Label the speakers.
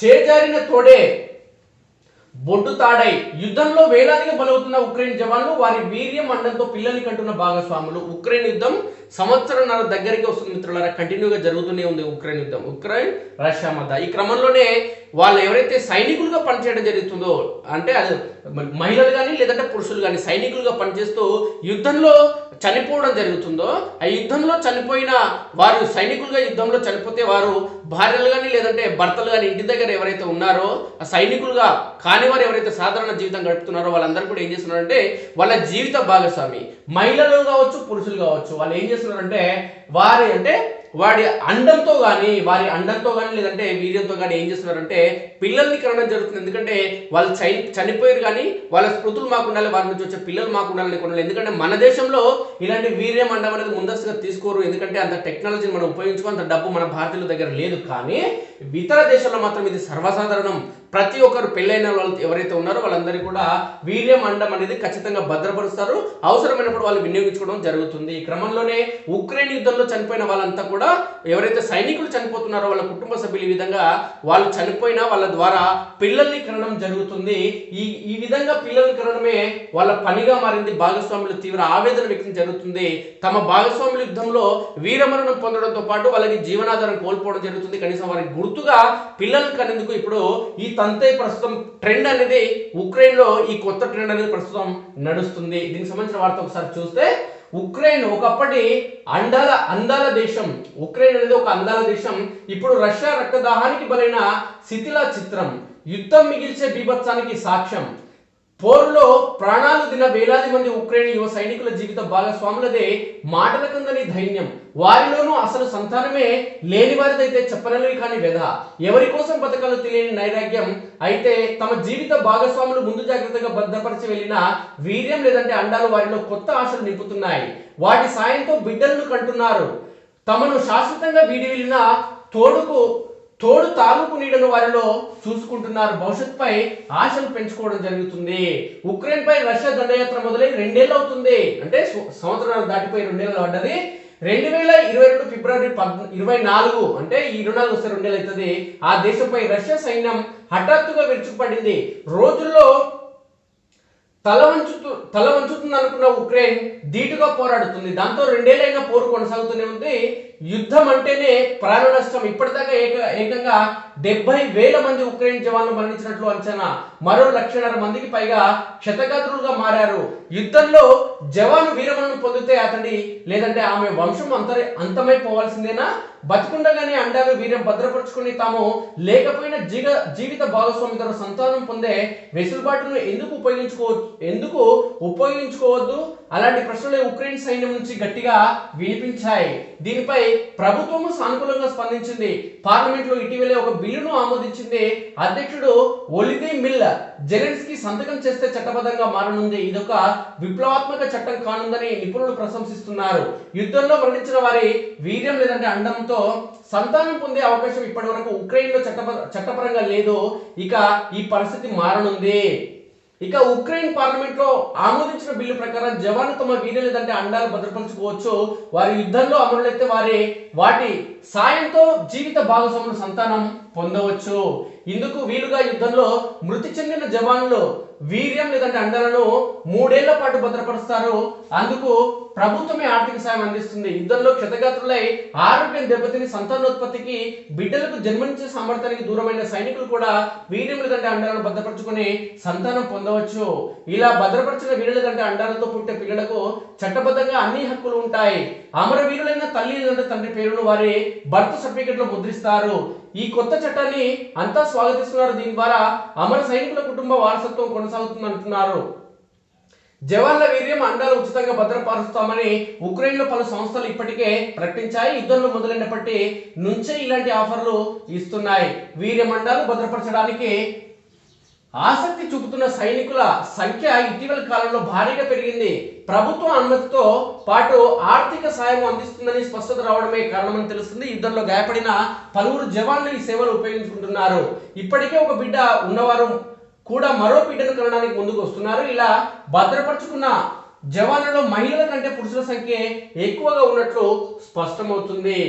Speaker 1: చేజారిన తోడే బొడ్డు తాడై యుద్ధంలో వేలాదిగా బలవుతున్న ఉక్రెయిన్ జవాన్లు వారి వీర్యం అండంతో పిల్లల్ని కంటున్న భాగస్వాములు. ఉక్రెయిన్ యుద్ధం సంవత్సరంన్నర దగ్గరికి వస్తుంది మిత్రులారా. కంటిన్యూగా జరుగుతూనే ఉంది ఉక్రెయిన్ యుద్ధం, ఉక్రెయిన్ రష్యా మధ్య. ఈ క్రమంలోనే వాళ్ళు ఎవరైతే సైనికులుగా పనిచేయడం జరుగుతుందో, అంటే అది మహిళలు కానీ లేదంటే పురుషులు కానీ సైనికులుగా పనిచేస్తూ యుద్ధంలో చనిపోవడం జరుగుతుందో, ఆ యుద్ధంలో చనిపోయిన వారు సైనికులుగా యుద్ధంలో చనిపోతే వారు భార్యలు కానీ లేదంటే భర్తలు కానీ ఇంటి దగ్గర ఎవరైతే ఉన్నారో ఆ సైనికులుగా కాని వారు ఎవరైతే సాధారణ జీవితం గడుపుతున్నారో వాళ్ళందరూ కూడా ఏం చేస్తున్నారంటే వాళ్ళ జీవిత భాగస్వామి మహిళలు కావచ్చు పురుషులు కావచ్చు వాళ్ళు ఏం చేస్తున్నారంటే వారి అండంతో కానీ లేదంటే వీర్యంతో కానీ ఏం చేస్తున్నారంటే పిల్లల్ని కనడం జరుగుతుంది. ఎందుకంటే వాళ్ళు చనిపోయారు కానీ వాళ్ళ స్మృతులు మాకు ఉండాలి, వారి నుంచి వచ్చే పిల్లలు మాకు ఉండాలని కొనాలి. ఎందుకంటే మన దేశంలో ఇలాంటి వీర్యం అండం అనేది ముందస్తుగా తీసుకోరు, ఎందుకంటే అంత టెక్నాలజీని మనం ఉపయోగించుకో అంత డబ్బు మన భారతీయుల దగ్గర లేదు. కానీ ఇతర దేశాల్లో మాత్రం ఇది సర్వసాధారణం. ప్రతి ఒక్కరు పెళ్ళైన వాళ్ళు ఎవరైతే ఉన్నారో వాళ్ళందరికీ కూడా వీర్యం అండం అనేది ఖచ్చితంగా భద్రపరుస్తారు, అవసరమైనప్పుడు వాళ్ళు వినియోగించుకోవడం జరుగుతుంది. ఈ క్రమంలోనే ఉక్రెయిన్ యుద్ధంలో చనిపోయిన వాళ్ళంతా కూడా ఎవరైతే సైనికులు చనిపోతున్నారో వాళ్ళ కుటుంబ సభ్యులు ఈ విధంగా వాళ్ళు చనిపోయినా వాళ్ళ ద్వారా పిల్లల్ని కనడం జరుగుతుంది. ఈ విధంగా పిల్లల్ని కనడమే వాళ్ళ పనిగా మారింది. భాగస్వాములు తీవ్ర ఆవేదన వ్యక్తం జరుగుతుంది. తమ భాగస్వాముల యుద్ధంలో వీరమరణం పొందడంతో పాటు వాళ్ళకి జీవనాధారం కోల్పోవడం జరుగుతుంది. కనీసం వారికి గుర్తుగా పిల్లలు కనేందుకు ఇప్పుడు ఈ తంతే ప్రస్తుతం ట్రెండ్ అనేది ఉక్రెయిన్ లో ఈ కొత్త ట్రెండ్ అనేది ప్రస్తుతం నడుస్తుంది. దీనికి సంబంధించిన వార్త ఒకసారి చూస్తే ఉక్రెయిన్ ఒకప్పటి అందాల దేశం, ఉక్రెయిన్ అనేది ఒక అందాల దేశం ఇప్పుడు రష్యా రక్తదాహానికి బలైన శిథిల చిత్రం, యుద్ధం మిగిల్చే బీభత్సానికి సాక్ష్యం. పోరులో ప్రాణాలు దిన వేలాది మంది ఉక్రెయిన్ యువ సైనికుల జీవిత భాగస్వాములదే మాటల కిందని ధైర్యం. వారిలోనూ అసలు సంతానమే లేని వారిదైతే చెప్పనలేవి కాని వ్యధ. ఎవరి కోసం బతకాలో తెలియని నైరాగ్యం. అయితే తమ జీవిత భాగస్వాములు ముందు జాగ్రత్తగా భద్రపరిచి వెళ్ళిన వీర్యం లేదంటే అండాలు వారిలో కొత్త ఆశలు నింపుతున్నాయి. వాటి సాయంతో బిడ్డలను కంటున్నారు. తమను శాశ్వతంగా వీడి వెళ్ళిన తోడు తాలూకు నీడను వారిలో చూసుకుంటున్నారు. భవిష్యత్తుపై ఆశలు పెంచుకోవడం జరుగుతుంది. ఉక్రెయిన్ పై రష్యా దండయాత్ర మొదలై 2 ఏళ్ళు అవుతుంది. అంటే సంవత్సరాలు దాటిపోయి 2 ఏళ్ళు పడ్డది. 2022 ఫిబ్రవరి 24 అంటే ఈ 24 వస్తే 2 ఏళ్ళు అవుతుంది. ఆ దేశంపై రష్యా సైన్యం హఠాత్తుగా విరుచుకుపడింది. రోజుల్లో తల వంచుతుంది అనుకున్న ఉక్రెయిన్ ధీటుగా పోరాడుతుంది. దాంతో 2 ఏళ్ళైనా పోరు కొనసాగుతూనే ఉంది. యుద్ధం అంటేనే ప్రాణ నష్టం. ఇప్పటిదాకా ఏకంగా 70,000 మంది ఉక్రెయిన్ జవాన్లు మరణించినట్లు అంచనా. మరో 1,50,000 మందికి పైగా క్షతగాత్రులుగా మారారు. యుద్ధంలో జవాను వీరమరణం పొందితే అతడి లేదంటే ఆమె వంశం అంతమైపోవాల్సిందేనా? బతికుండగానే అండాలు వీర్యం భద్రపరుచుకుని తాము లేకపోయిన జీవిత భాగస్వామితో సంతానం పొందే వెసులుబాటును ఎందుకు ఉపయోగించుకోవద్దు? అలాంటి ప్రశ్నలే ఉక్రెయిన్ సైన్యం నుంచి గట్టిగా వినిపించాయి. దీనిపై ప్రభుత్వము సానుకూలంగా స్పందించింది. పార్లమెంట్ లో ఇటీవలే ఒక బిల్లును ఆమోదించింది. అధ్యక్షుడు వోలోదిమిర్ జెలెన్స్కీ సంతకం చేస్తే చట్టబద్ధంగా మారనుంది. ఇదొక విప్లవాత్మక చట్టం కానుందని నిపుణులు ప్రశంసిస్తున్నారు. యుద్ధంలో మరణించిన వారి వీర్యం లేదంటే అండంతో సంతానం పొందే అవకాశం ఇప్పటి వరకు ఉక్రెయిన్ లో చట్టపరంగా లేదు. ఇక ఈ పరిస్థితి మారనుంది. ఇక ఉక్రెయిన్ పార్లమెంట్ లో ఆమోదించిన బిల్లు ప్రకారం జవాన్లు తమ వీర్యం లేదంటే అండాలు భద్రపరచుకోవచ్చు. వారి యుద్ధంలో అమరులైతే వాటి సాయంతో జీవిత భాగస్వాముల సంతానం పొందవచ్చు. ఇందుకు వీలుగా యుద్ధంలో మృతి చెందిన జవాన్లు వీర్యం లేదంటే అండాలను 3 ఏళ్ల పాటు భద్రపరుస్తారు. అందుకు ప్రభుత్వమే ఆర్థిక సాయం అందిస్తుంది. యుద్ధంలో క్షతగాత్రులై ఆరోగ్యం దెబ్బతిని సంతానోత్పత్తికి బిడ్డలకు జన్మనిచ్చే సామర్థ్యానికి దూరమైన సైనికులు కూడా వీర్యం లేదంటే అండాలను భద్రపరచుకుని సంతానం పొందవచ్చు. ఇలా భద్రపరిచిన వీర్యం లేదంటే అండాలతో పుట్టే పిల్లలకు చట్టబద్ధంగా అన్ని హక్కులు ఉంటాయి. అమరవీరులైన తల్లి లేదంటే తండ్రి పేరును వారి బర్త్ సర్టిఫికెట్ లో ముద్రిస్తారు. ఈ కొత్త చట్టాన్ని అంతా స్వాగతిస్తున్నారు. దీని ద్వారా అమర సైనికుల కుటుంబ వారసత్వం కొనసాగుతుంది అంటున్నారు. జవాన్ల వీర్యం అండాలు ఉచితంగా భద్రపరుస్తామని ఉక్రెయిన్ లో పలు సంస్థలు ఇప్పటికే ప్రకటించాయి. యుద్ధంలో మొదలైనప్పటి నుంచే ఇలాంటి ఆఫర్లు ఇస్తున్నాయి. వీర్యం అండాలు భద్రపరచడానికి ఆసక్తి చూపుతున్న సైనికుల సంఖ్య ఇటీవల కాలంలో భారీగా పెరిగింది. ప్రభుత్వ అనుమతితో పాటు ఆర్థిక సాయం అందిస్తుందని స్పష్టత రావడమే కారణమని తెలుస్తుంది. యుద్ధంలో గాయపడిన పలువురు జవాన్లు ఈ సేవలు ఉపయోగించుకుంటున్నారు. ఇప్పటికే ఒక బిడ్డ ఉన్నవారు కూడా మరో బిడ్డను కనడానికి ముందుకు వస్తున్నారు. ఇలా భద్రపరుచుకున్న జవాన్లలో మహిళల కంటే పురుషుల సంఖ్య ఎక్కువగా ఉన్నట్లు స్పష్టమవుతుంది.